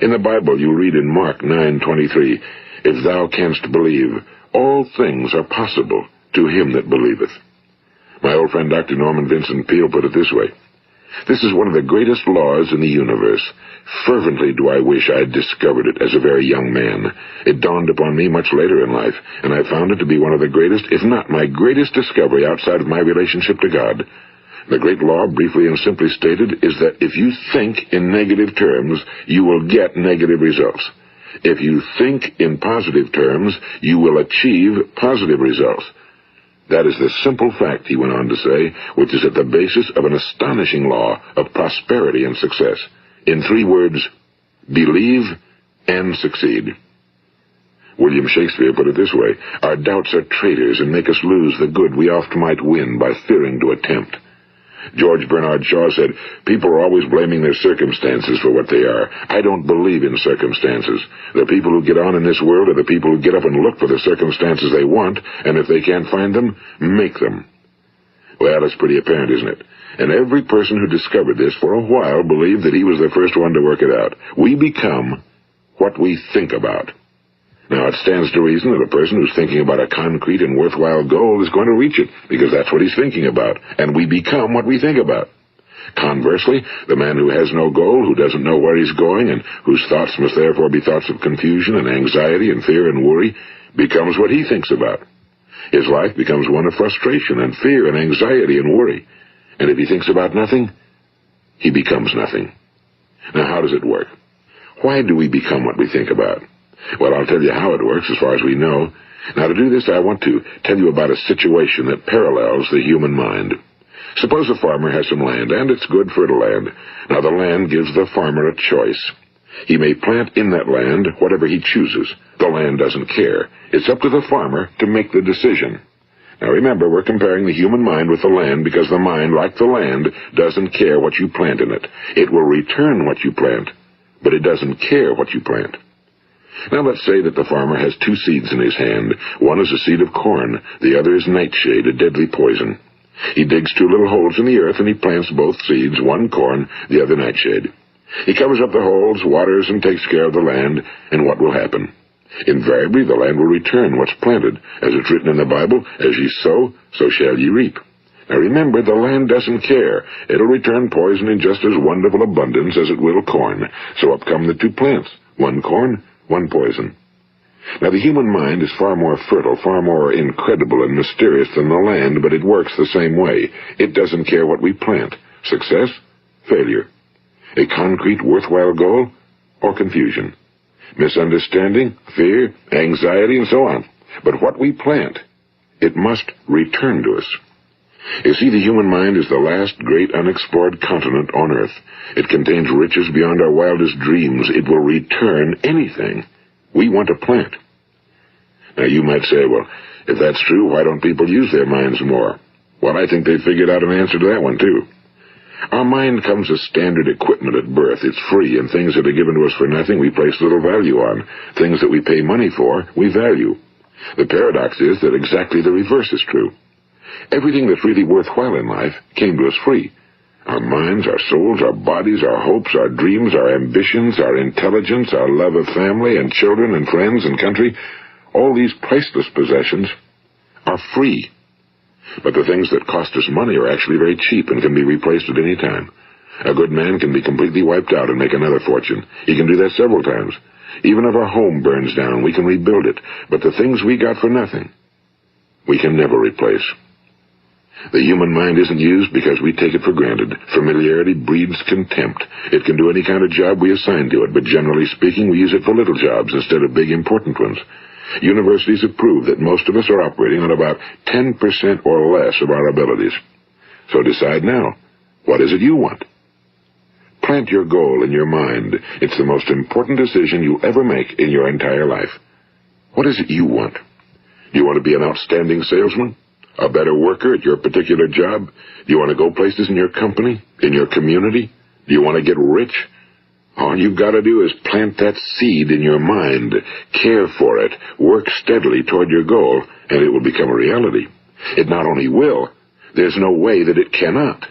In the Bible you read in Mark 9:23, "If thou canst believe, all things are possible to him that believeth." My old friend Dr. Norman Vincent Peale put it this way, "This is one of the greatest laws in the universe. Fervently do I wish I had discovered it as a very young man. It dawned upon me much later in life, and I found it to be one of the greatest, if not my greatest discovery outside of my relationship to God. The great law, briefly and simply stated, is that if you think in negative terms, you will get negative results. If you think in positive terms, you will achieve positive results. That is the simple fact," he went on to say, "which is at the basis of an astonishing law of prosperity and success. In 3 words, believe and succeed." William Shakespeare put it this way, "Our doubts are traitors and make us lose the good we oft might win by fearing to attempt." George Bernard Shaw said, "People are always blaming their circumstances for what they are. I don't believe in circumstances. The people who get on in this world are the people who get up and look for the circumstances they want, and if they can't find them, make them." Well, it's pretty apparent, isn't it? And every person who discovered this for a while believed that he was the first one to work it out. We become what we think about. Now, it stands to reason that a person who's thinking about a concrete and worthwhile goal is going to reach it, because that's what he's thinking about, and we become what we think about. Conversely, the man who has no goal, who doesn't know where he's going, and whose thoughts must therefore be thoughts of confusion and anxiety and fear and worry, becomes what he thinks about. His life becomes one of frustration and fear and anxiety and worry. And if he thinks about nothing, he becomes nothing. Now, how does it work? Why do we become what we think about? Well, I'll tell you how it works as far as we know. Now, to do this, I want to tell you about a situation that parallels the human mind. Suppose a farmer has some land, and it's good fertile land. Now, the land gives the farmer a choice. He may plant in that land whatever he chooses. The land doesn't care. It's up to the farmer to make the decision. Now, remember, we're comparing the human mind with the land because the mind, like the land, doesn't care what you plant in it. It will return what you plant, but it doesn't care what you plant. Now, let's say that the farmer has 2 seeds in his hand. One is a seed of corn. The other is nightshade, a deadly poison. He digs 2 little holes in the earth, and he plants both seeds, one corn, the other nightshade. He covers up the holes, waters, and takes care of the land, and what will happen? Invariably, the land will return what's planted. As it's written in the Bible, as ye sow, so shall ye reap. Now remember, the land doesn't care. It'll return poison in just as wonderful abundance as it will corn. So up come the 2 plants, one corn, one poison. Now, the human mind is far more fertile, far more incredible and mysterious than the land, but it works the same way. It doesn't care what we plant. Success, failure. A concrete, worthwhile goal, or confusion. Misunderstanding, fear, anxiety, and so on. But what we plant, it must return to us. You see, the human mind is the last great unexplored continent on Earth. It contains riches beyond our wildest dreams. It will return anything we want to plant. Now, you might say, well, if that's true, why don't people use their minds more? Well, I think they figured out an answer to that one, too. Our mind comes as standard equipment at birth. It's free, and things that are given to us for nothing we place little value on. Things that we pay money for, we value. The paradox is that exactly the reverse is true. Everything that's really worthwhile in life came to us free. Our minds, our souls, our bodies, our hopes, our dreams, our ambitions, our intelligence, our love of family and children and friends and country, all these priceless possessions are free. But the things that cost us money are actually very cheap and can be replaced at any time. A good man can be completely wiped out and make another fortune. He can do that several times. Even if our home burns down, we can rebuild it. But the things we got for nothing, we can never replace. The human mind isn't used because we take it for granted. Familiarity breeds contempt. It can do any kind of job we assign to it, but generally speaking, we use it for little jobs instead of big, important ones. Universities have proved that most of us are operating on about 10% or less of our abilities. So decide now, what is it you want? Plant your goal in your mind. It's the most important decision you'll ever make in your entire life. What is it you want? Do you want to be an outstanding salesman? A better worker at your particular job? Do you want to go places in your company? In your community? Do you want to get rich? All you've got to do is plant that seed in your mind, care for it, work steadily toward your goal, and it will become a reality. It not only will, there's no way that it cannot.